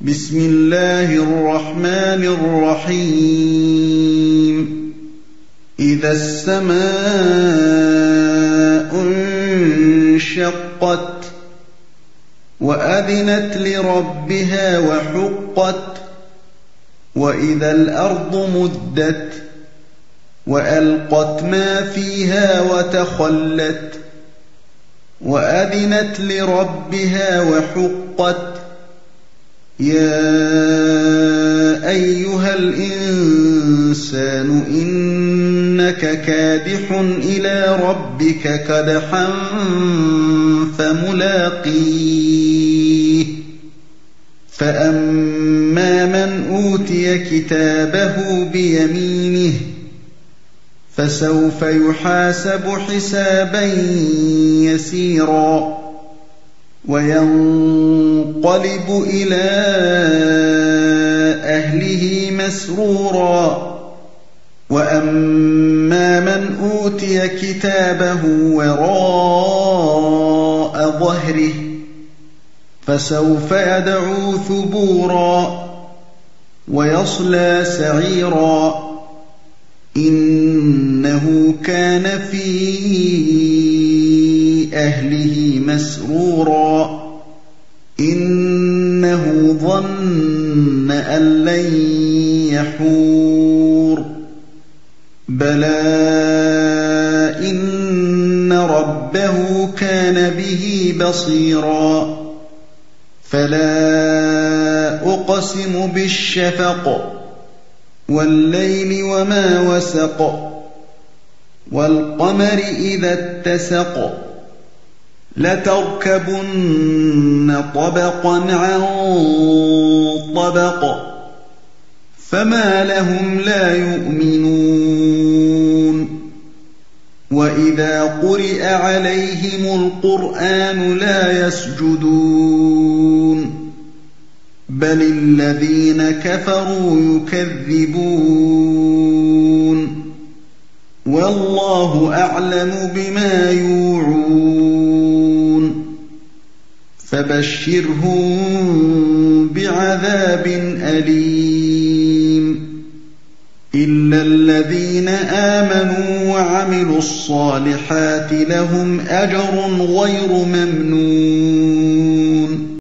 بسم الله الرحمن الرحيم إذا السماء انشقت وأذنت لربها وحقت وإذا الأرض مدت وألقت ما فيها وتخلت وأذنت لربها وحقت يا أيها الإنسان إنك كادح إلى ربك كدحا فملاقيه فأما من أوتي كتابه بيمينه فسوف يحاسب حسابا يسيرا وينقلب إلى أهله مسرورا وأما من أوتي كتابه وراء ظهره فسوف يدعو ثبورا ويصلى سعيرا إنه كان في أهله مسرورا إنه ظن أن لن يحور بلى إن ربه كان به بصيرا فلا أقسم بالشفق والليل وما وسق والقمر إذا اتسق لتركبن طبقا عن طبق فما لهم لا يؤمنون وإذا قرئ عليهم القرآن لا يسجدون بل الذين كفروا يكذبون والله أعلم بما يوعون فبشرهم بعذاب أليم إلا الذين آمنوا وعملوا الصالحات لهم أجر غير ممنون